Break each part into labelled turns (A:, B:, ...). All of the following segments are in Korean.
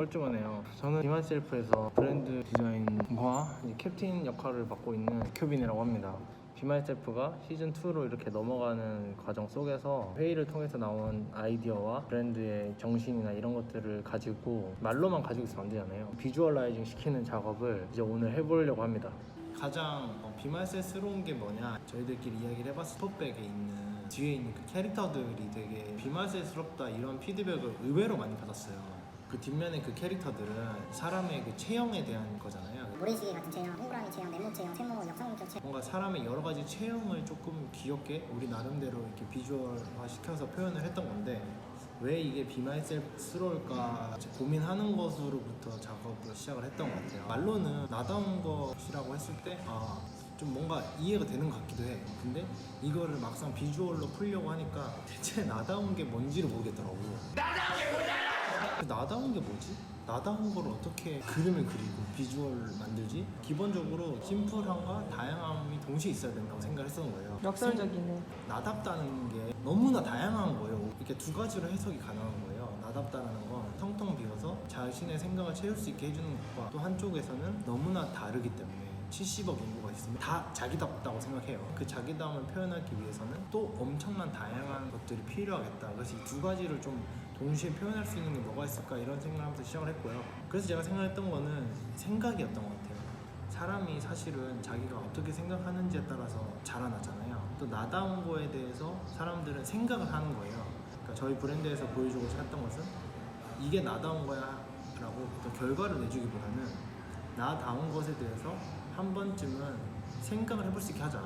A: 뻘쭘하네요. 저는 비마이셀프에서 브랜드 디자인과 캡틴 역할을 맡고 있는 큐빈이라고 합니다. 비마이셀프가 시즌2로 이렇게 넘어가는 과정 속에서 회의를 통해서 나온 아이디어와 브랜드의 정신이나 이런 것들을 가지고 말로만 가지고 있으면 안 되잖아요. 비주얼라이징 시키는 작업을 이제 오늘 해보려고 합니다. 가장 비마이셀스러운 게 뭐냐, 저희들끼리 이야기를 해봤을 때 토백에 있는 뒤에 있는 그 캐릭터들이 되게 비마이셀스럽다 이런 피드백을 의외로 많이 받았어요. 그 뒷면에 그 캐릭터들은 사람의 그 체형에 대한 거잖아요.
B: 모래시계 같은 체형, 동그라미 체형, 네모 체형, 세모, 역삼각형 체형.
A: 뭔가 사람의 여러 가지 체형을 조금 귀엽게 우리 나름대로 이렇게 비주얼화 시켜서 표현을 했던 건데, 왜 이게 비마이셀프스러울까 고민하는 것으로부터 작업을 시작을 했던 것 같아요. 말로는 나다운 것이라고 했을 때 좀 뭔가 이해가 되는 것 같기도 해. 근데 이거를 막상 비주얼로 풀려고 하니까 대체 나다운 게 뭔지를 모르겠더라고요. 나다운 게 뭐지? 나다운 걸 어떻게 그림을 그리고 비주얼 만들지? 기본적으로 심플함과 다양함이 동시에 있어야 된다고 생각했었던 거예요.
C: 역설적이네.
A: 나답다는 게 너무나 다양한 거예요. 이렇게 두 가지로 해석이 가능한 거예요. 나답다라는 건 텅텅 비어서 자신의 생각을 채울 수 있게 해주는 것과, 또 한쪽에서는 너무나 다르기 때문에 70억 인구가 있으면 다 자기답다고 생각해요. 그 자기담을 표현하기 위해서는 또 엄청난 다양한 것들이 필요하겠다. 그래서 이 두 가지를 좀 동시에 표현할 수 있는 게 뭐가 있을까, 이런 생각을 하면서 시작을 했고요. 그래서 제가 생각했던 거는 생각이었던 것 같아요. 사람이 사실은 자기가 어떻게 생각하는지에 따라서 자라나잖아요. 또 나다운 거에 대해서 사람들은 생각을 하는 거예요. 그러니까 저희 브랜드에서 보여주고자 했던 것은 이게 나다운 거야 라고 또 결과를 내주기보다는 나다운 것에 대해서 한 번쯤은 생각을 해볼 수 있게 하자.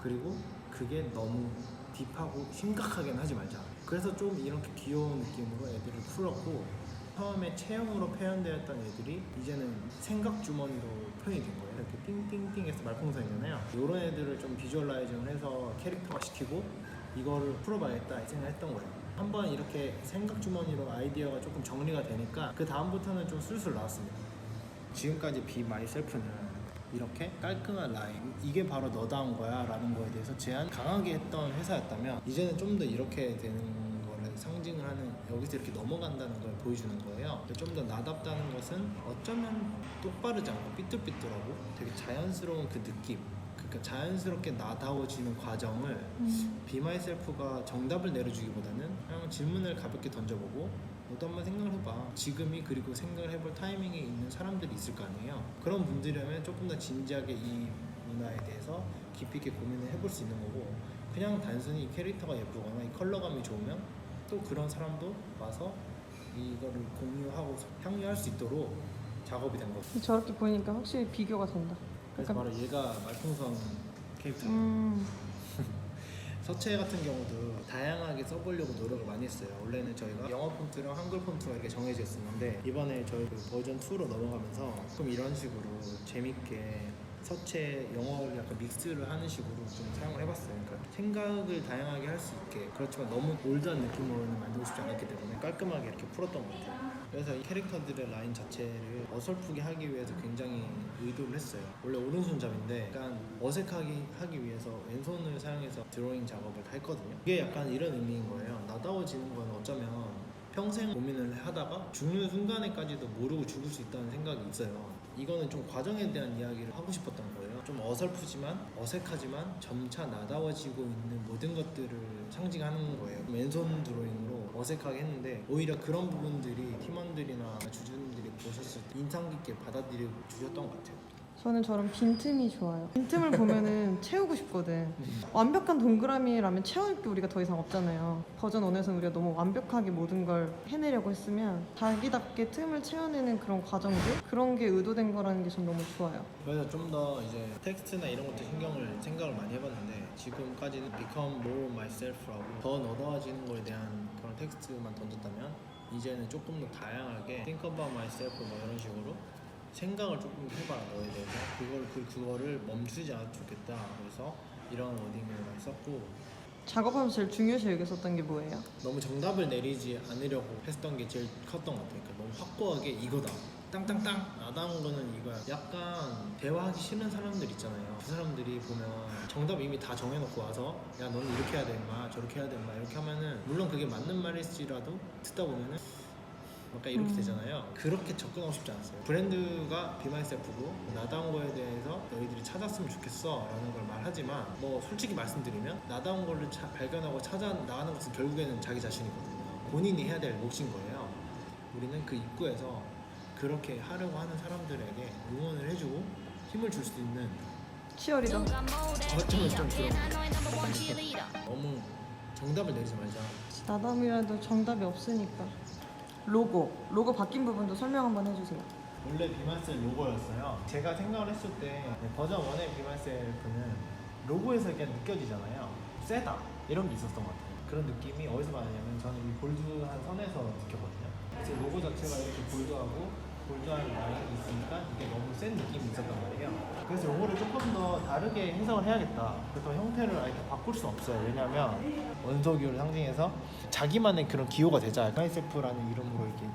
A: 그리고 그게 너무 딥하고 심각하게는 하지 말자. 그래서 좀 이렇게 귀여운 느낌으로 애들을 풀었고, 처음에 체형으로 표현되었던 애들이 이제는 생각 주머니로 표현이 된 거예요. 이렇게 띵띵띵해서 말풍선이잖아요. 이런 애들을 좀 비주얼라이징을 해서 캐릭터화 시키고 이거를 풀어봐야겠다 이 생각을 했던 거예요. 한번 이렇게 생각 주머니로 아이디어가 조금 정리가 되니까 그 다음부터는 좀 술술 나왔습니다. 지금까지 비 마이셀프는 이렇게 깔끔한 라인, 이게 바로 너다운 거야 라는 거에 대해서 제한 강하게 했던 회사였다면, 이제는 좀 더 이렇게 되는 거를 상징을 하는, 여기서 이렇게 넘어간다는 걸 보여주는 거예요. 좀 더 나답다는 것은 어쩌면 똑바르지 않고 삐뚤삐뚤하고 되게 자연스러운 그 느낌, 그러니까 자연스럽게 나다워지는 과정을 비마이셀프가 정답을 내려주기보다는 그냥 질문을 가볍게 던져보고 너도 한번 생각을 해봐. 지금이, 그리고 생각을 해볼 타이밍이 있는 사람들이 있을 거 아니에요. 그런 분들이라면 조금 더 진지하게 이 문화에 대해서 깊이 있게 고민을 해볼 수 있는 거고, 그냥 단순히 이 캐릭터가 예쁘거나 이 컬러감이 좋으면 또 그런 사람도 와서 이거를 공유하고 향유할 수 있도록 작업이 된 거죠.
C: 저렇게 보니까 확실히 비교가 된다.
A: 그래서 바로 얘가 말풍선 캐릭터예요. 서체 같은 경우도 다양하게 써보려고 노력을 많이 했어요. 원래는 저희가 영어 폰트랑 한글 폰트가 이렇게 정해져 있었는데, 이번에 저희 그 버전 2로 넘어가면서 좀 이런 식으로 재밌게 서체 영어를 약간 믹스를 하는 식으로 좀 사용을 해봤어요. 그러니까 생각을 다양하게 할 수 있게, 그렇지만 너무 올드한 느낌으로는 만들고 싶지 않았기 때문에 깔끔하게 이렇게 풀었던 것 같아요. 그래서 이 캐릭터들의 라인 자체를 어설프게 하기 위해서 굉장히 의도를 했어요. 원래 오른손잡인데 약간 어색하게 하기 위해서 왼손을 사용해서 드로잉 작업을 했거든요. 이게 약간 이런 의미인 거예요. 나다워지는 건 어쩌면 평생 고민을 하다가 죽는 순간에까지도 모르고 죽을 수 있다는 생각이 있어요. 이거는 좀 과정에 대한 이야기를 하고 싶었던 거예요. 좀 어설프지만 어색하지만 점차 나다워지고 있는 모든 것들을 상징하는 거예요. 왼손 드로잉으로 어색하게 했는데, 오히려 그런 부분들이 팀원들이나 주주님들이 보셨을 때 인상 깊게 받아들여 주셨던 것 같아요.
C: 저는 저런 빈틈이 좋아요. 빈틈을 보면은 채우고 싶거든. 완벽한 동그라미라면 채울 게 우리가 더 이상 없잖아요. 버전 1에서는 우리가 너무 완벽하게 모든 걸 해내려고 했으면 자기답게 tum을 채워내는 그런 과정들, 그런 게 의도된 거라는 게 전 너무 좋아요.
A: 그래서 좀 더 이제 텍스트나 이런 것도 생각을 많이 해봤는데, 지금까지는 become more myself라고 더 너다워지는 거에 대한 그런 텍스트만 던졌다면, 이제는 조금 더 다양하게 think about myself 뭐 이런 식으로 생각을 조금 해봐라 너에 대해서, 그거를 멈추지 않아도 좋겠다. 그래서 이런 워딩을 많이 썼고,
C: 작업하면서 제일 중요시 여겼었던 게 뭐예요?
A: 너무 정답을 내리지 않으려고 했던 게 제일 컸던 것 같아요. 그러니까 너무 확고하게 이거다, 땅땅땅 나다운 거는 이거야. 약간 대화하기 싫은 사람들 있잖아요. 그 사람들이 보면 정답 이미 다 정해놓고 와서 야 너는 이렇게 해야 돼 인마, 저렇게 해야 돼 인마 이렇게 하면은, 물론 그게 맞는 말일지라도 듣다 보면은 약간 이렇게 되잖아요. 그렇게 접근하고 싶지 않았어요. 브랜드가 비마이셀프고 나다운 거에 대해서 너희들이 찾았으면 좋겠어 라는 걸 말하지만 뭐 솔직히 말씀드리면 나다운 거를 발견하고 찾아 나가는 것은 결국에는 자기 자신이거든요. 본인이 해야 될 몫인 거예요. 우리는 그 입구에서 그렇게 하려고 하는 사람들에게 응원을 해주고 힘을 줄 수 있는
C: 치어리더.
A: 어쩌면 좀 그런 너무 정답을 내리지 말자.
C: 나담이라도 정답이 없으니까. 로고 바뀐 부분도 설명 한번 해주세요.
A: 원래 비마셀 로고였어요. 제가 생각을 했을 때 버전 1의 비마셀프는 로고에서 그냥 느껴지잖아요. 세다 이런 게 있었던 것 같아요. 그런 느낌이 어디서 받았냐면 저는 이 볼드한 선에서 느꼈거든요. 그래서 로고 자체가 이렇게 볼드한 라인이 있으니까 이게 너무 센 느낌이 있었단 말이에요. 그래서 로고를 조금 더 다르게 해석을 해야겠다. 그래서 형태를 아예 바꿀 수 없어요. 왜냐하면 원소기호를 상징해서 자기만의 그런 기호가 되자. 카이세프라는 이름으로 이렇게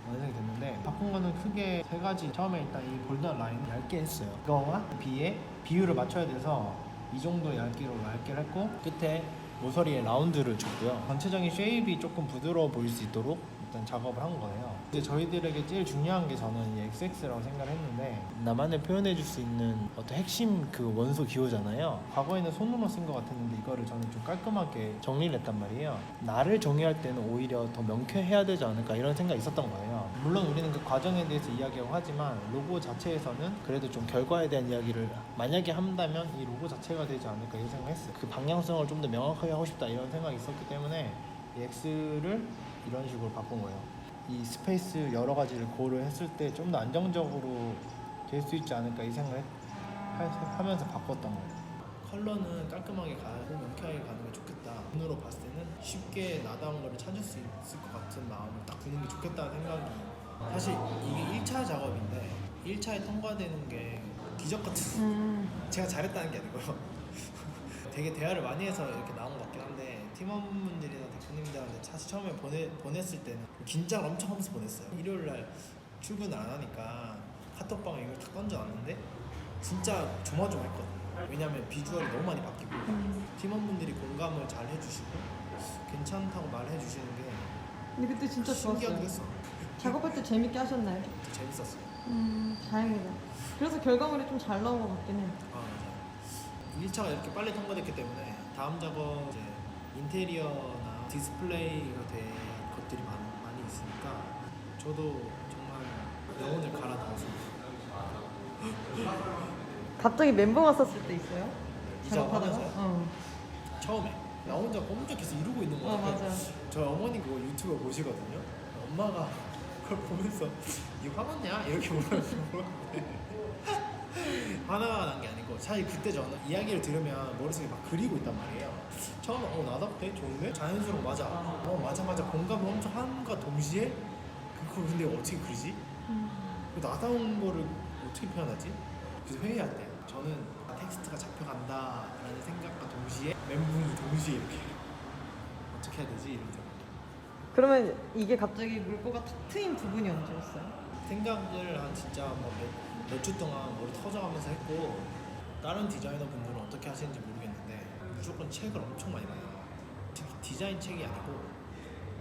A: 완성이 됐는데 바꾼 거는 크게 세 가지. 처음에 일단 이 볼드한 라인을 얇게 했어요. 이거와 B의 비율을 맞춰야 돼서 이 정도 얇기로 얇게를 했고 끝에 모서리에 라운드를 줬고요. 전체적인 쉐입이 조금 부드러워 보일 수 있도록 일단 작업을 한 거예요. 이제 저희들에게 제일 중요한 게 저는 이 XX라고 생각을 했는데 나만을 표현해 줄 수 있는 어떤 핵심 그 원소 기호잖아요. 과거에는 손으로 쓴 것 같았는데 이거를 저는 좀 깔끔하게 정리를 했단 말이에요. 나를 정의할 때는 오히려 더 명쾌해야 되지 않을까 이런 생각이 있었던 거예요. 물론 우리는 그 과정에 대해서 이야기하고 하지만 로고 자체에서는 그래도 좀 결과에 대한 이야기를 만약에 한다면 이 로고 자체가 되지 않을까 이런 생각을 했어요. 그 방향성을 좀 더 명확하게 하고 싶다 이런 생각이 있었기 때문에 이 X를 이런 식으로 바꾼 거예요. 이 스페이스 여러 가지를 고려했을 때 좀 더 안정적으로 될 수 있지 않을까 이 생각을 하면서 바꿨던 거예요. 컬러는 깔끔하게 가고 명쾌하게 가는 게 좋겠다. 눈으로 봤을 때는 쉽게 나다운 거를 찾을 수 있을 것 같은 마음을 딱 드는 게 좋겠다는 생각이. 사실 이게 1차 작업인데 1차에 통과되는 게 기적 같은 제가 잘했다는 게 아니고요. 되게 대화를 많이 해서 이렇게 나온 것 같긴 한데 팀원분들이나 대표님들한테 사실 처음에 보냈을 때는 긴장을 엄청 하면서 보냈어요. 일요일날 출근을 안 하니까 카톡방에 이걸 딱 던져놨는데 진짜 조마조마했거든요. 왜냐면 비주얼이 너무 많이 바뀌고 팀원분들이 공감을 잘 해주시고 괜찮다고 말해주시는 게
C: 근데 그때 진짜
A: 신기하기도
C: 좋았어요.
A: 했어.
C: 작업할 때 재밌게 하셨나요?
A: 진짜 재밌었어요.
C: 다행이다. 그래서 결과물이 좀 잘 나온 것 같긴 해.
A: 아 맞아요. 1차가 이렇게 빨리 통과됐기 때문에 다음 작업 이제 인테리어나 디스플레이가 될 것들이 많이 있으니까 저도 정말 영혼을 갈아 넣었습니다.
C: 갑자기 멘붕 왔었을 때 있어요?
A: 이자
C: 작업하다가?
A: 화나서요? 처음에 나 혼자 꼼짝 계속 이러고 있는 거예요.
C: 맞아.
A: 저희 어머니 그거 유튜브 보시거든요. 엄마가 그걸 보면서 이거 화났냐? 이렇게 물어보는데 화나가 난 게 아니고 사실 그때 저는 이야기를 들으면 머릿속에 막 그리고 있단 말이에요. 처음에 나답 되게 좋은데? 자연스러운 맞아. 맞아 공감을 엄청 한과 동시에 그걸 근데 어떻게 그리지? 나다운 거를 어떻게 표현하지? 그래서 회의할 때 저는 텍스트가 잡혀간다라는 생각과 동시에 멘붕이 동시에 이렇게 어떻게 해야 되지? 이런 생각.
C: 그러면 이게 갑자기 물고가 탁 트인 부분이 언제였어요?
A: 생각을 한 진짜 뭐 몇 주 동안 머리 터져가면서 했고 다른 디자이너 분들은 어떻게 하시는지 모르겠는데 무조건 책을 엄청 많이 봐요. 특히 디자인 책이 아니고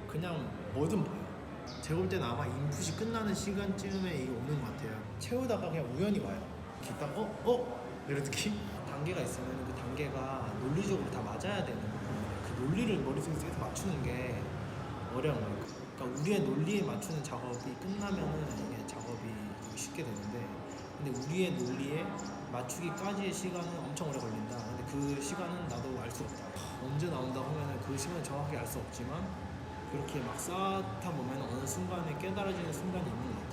A: 그냥 뭐든 봐요. 제가 볼 때는 아마 인풋이 끝나는 시간쯤에 이게 오는 것 같아요. 채우다가 그냥 우연히 와요. 이렇게 딱 이런 느낌? 단계가 있으면 그 단계가 논리적으로 다 맞아야 되는 부분이에요. 그 논리를 머릿속에서 계속 맞추는 게 어려운 거예요. 그러니까 우리의 논리에 맞추는 작업이 끝나면은 이게 작업이 되게 쉽게 되는데 근데 우리의 논리에 맞추기까지의 시간은 엄청 오래 걸린다. 근데 그 시간은 나도 알 수 없다. 언제 나온다고 하면은 그 시간을 정확히 알 수 없지만 그렇게 막 쌓다 보면 어느 순간에 깨달아지는 순간이 있는 것 같아요.